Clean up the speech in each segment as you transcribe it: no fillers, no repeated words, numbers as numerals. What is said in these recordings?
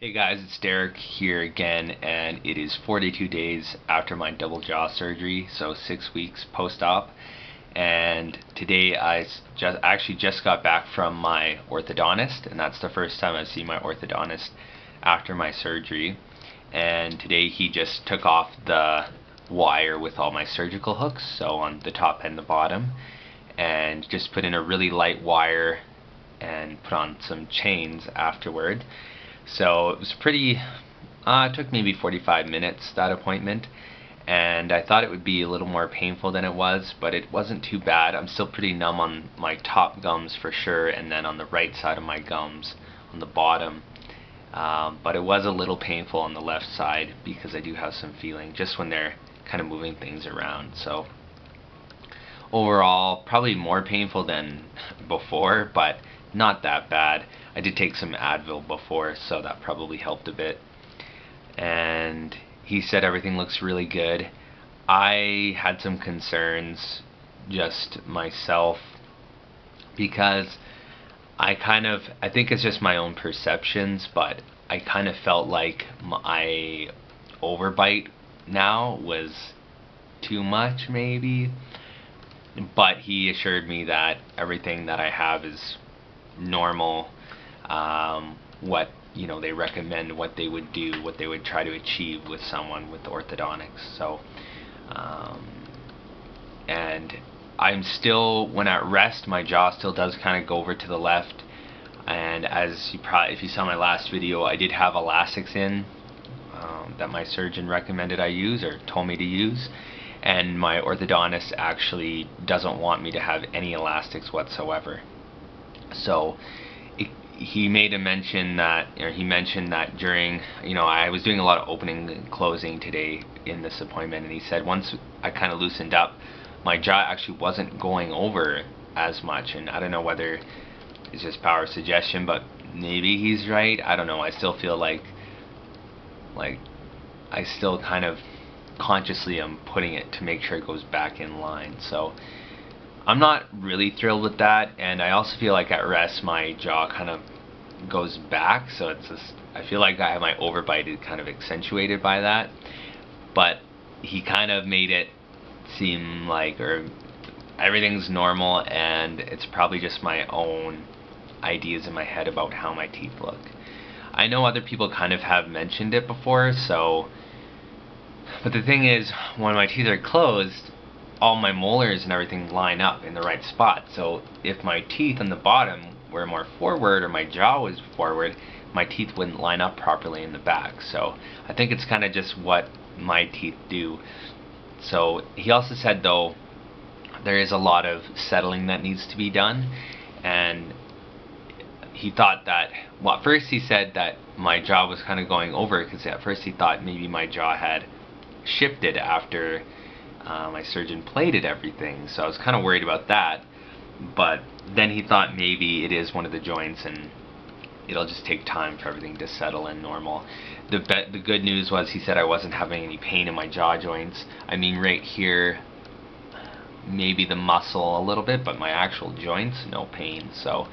Hey guys, it's Derek here again, and it is 42 days after my double jaw surgery, so 6 weeks post-op. And today I just got back from my orthodontist, and that's the first time I've seen my orthodontist after my surgery. And today he just took off the wire with all my surgical hooks, so on the top and the bottom, and just put in a really light wire and put on some chains afterward. So it was pretty, it took maybe 45 minutes, that appointment, and I thought it would be a little more painful than it was, but it wasn't too bad. I'm still pretty numb on my top gums for sure, and then on the right side of my gums, on the bottom. But it was a little painful on the left side because I do have some feeling just when they're kind of moving things around. So overall, probably more painful than before, but not that bad. I did take some Advil before, so that probably helped a bit. And he said everything looks really good. I had some concerns just myself because I think it's just my own perceptions, but I kind of felt like my overbite now was too much maybe. But he assured me that everything that I have is normal, what they recommend, what they would do, what they would try to achieve with someone with orthodontics. So and I'm still, when at rest, my jaw still does kind of go over to the left, and as if you saw my last video, I did have elastics in that my surgeon recommended I use or told me to use, and my orthodontist actually doesn't want me to have any elastics whatsoever. So he made a mention that, he mentioned that during, I was doing a lot of opening and closing today in this appointment, and he said once I kind of loosened up, my jaw actually wasn't going over as much, and I don't know whether it's just power of suggestion, but maybe he's right. I don't know. I still feel like I still kind of consciously am putting it to make sure it goes back in line. So I'm not really thrilled with that, and I also feel like at rest my jaw kind of goes back, so it's just, I feel like I have my overbite kind of accentuated by that. But he kind of made it seem like everything's normal, and it's probably just my own ideas in my head about how my teeth look. I know other people kind of have mentioned it before, but the thing is, when my teeth are closed, all my molars and everything line up in the right spot. So if my teeth on the bottom were more forward, or my jaw was forward, my teeth wouldn't line up properly in the back. So I think it's kind of just what my teeth do. So he also said, though, there is a lot of settling that needs to be done, and he thought that, well, at first he said that my jaw was kind of going over, because at first he thought maybe my jaw had shifted after my surgeon plated everything, so I was kind of worried about that. But then he thought maybe it is one of the joints, and it'll just take time for everything to settle in normal. The good news was, he said I wasn't having any pain in my jaw joints. I mean, right here, maybe the muscle a little bit, but my actual joints, no pain. So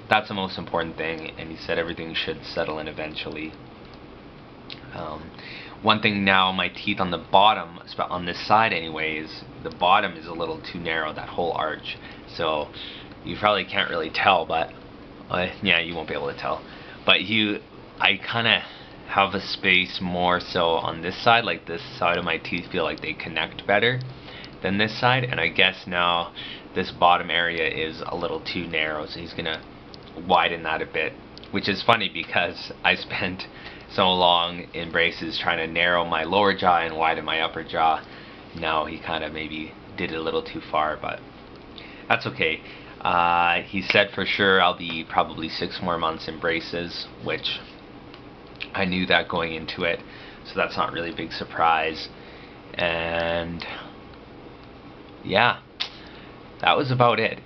that's the most important thing, and he said everything should settle in eventually. One thing now, my teeth on the bottom, on this side anyways, the bottom is a little too narrow, that whole arch. So you probably can't really tell, but yeah, you won't be able to tell. But I kind of have a space more so on this side, like this side of my teeth feel like they connect better than this side, and I guess now this bottom area is a little too narrow, so he's gonna widen that a bit, which is funny because I spent so long in braces trying to narrow my lower jaw and widen my upper jaw. Now he kind of maybe did it a little too far, but that's okay. He said for sure I'll be probably 6 more months in braces, which I knew that going into it, so that's not really a big surprise. And yeah, that was about it.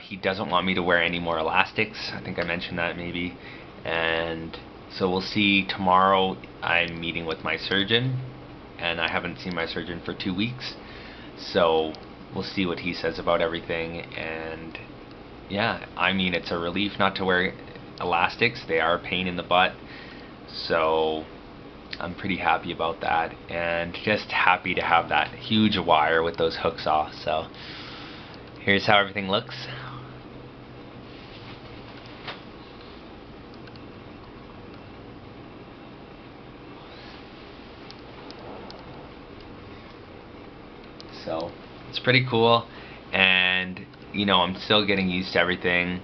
He doesn't want me to wear any more elastics. I think I mentioned that maybe. And so we'll see. Tomorrow I'm meeting with my surgeon, and I haven't seen my surgeon for 2 weeks. So we'll see what he says about everything. And yeah, I mean, it's a relief not to wear elastics. They are a pain in the butt. So I'm pretty happy about that, and just happy to have that huge wire with those hooks off. So here's how everything looks. So it's pretty cool, and you know, I'm still getting used to everything.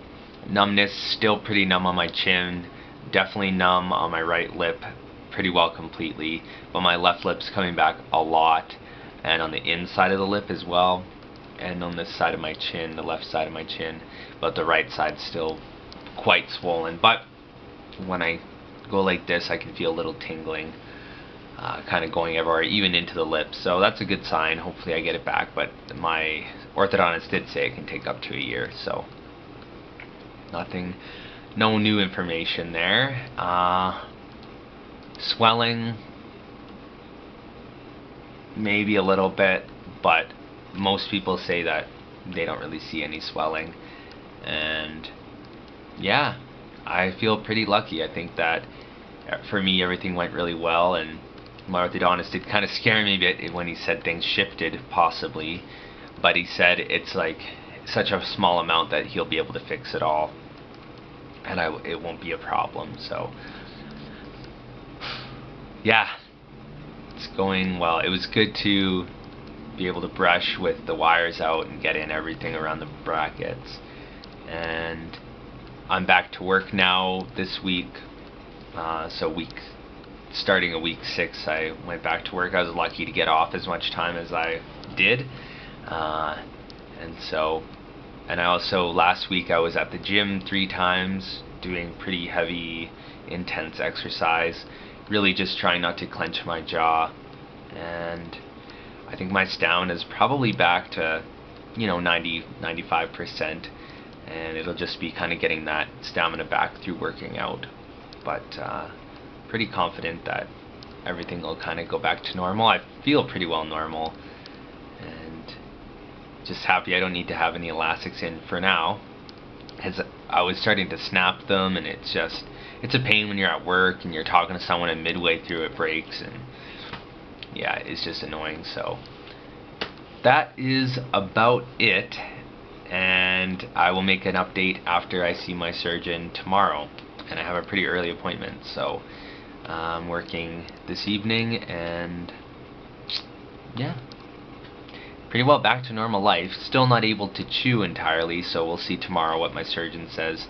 Numbness, still pretty numb on my chin, definitely numb on my right lip pretty well completely, but my left lip's coming back a lot, and on the inside of the lip as well, and on this side of my chin, the left side of my chin, but the right side's still quite swollen. But when I go like this, I can feel a little tingling, kind of going everywhere, even into the lips. So that's a good sign. Hopefully I get it back, but my orthodontist did say it can take up to a year, so nothing, no new information there. Swelling, maybe a little bit, but most people say that they don't really see any swelling. And yeah, I feel pretty lucky. I think that for me everything went really well, and my orthodontist did kind of scare me a bit when he said things shifted possibly, but he said it's like such a small amount that he'll be able to fix it all, and it won't be a problem. So yeah, it's going well. It was good to be able to brush with the wires out and get in everything around the brackets. And I'm back to work now this week. Starting a week 6, I went back to work. I was lucky to get off as much time as I did. And I also, last week I was at the gym 3 times doing pretty heavy, intense exercise, really just trying not to clench my jaw. And I think my stamina is probably back to, 95%, and it'll just be kind of getting that stamina back through working out. But pretty confident that everything will kind of go back to normal. I feel pretty well normal, and just happy I don't need to have any elastics in for now, because I was starting to snap them, and it's a pain when you're at work and you're talking to someone and midway through it breaks, and yeah, it's just annoying. So that is about it, and I will make an update after I see my surgeon tomorrow, and I have a pretty early appointment, so I'm working this evening, and yeah, pretty well back to normal life. Still not able to chew entirely, so we'll see tomorrow what my surgeon says,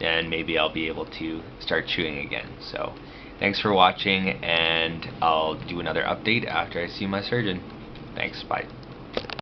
and maybe I'll be able to start chewing again. So thanks for watching, and I'll do another update after I see my surgeon. Thanks, bye.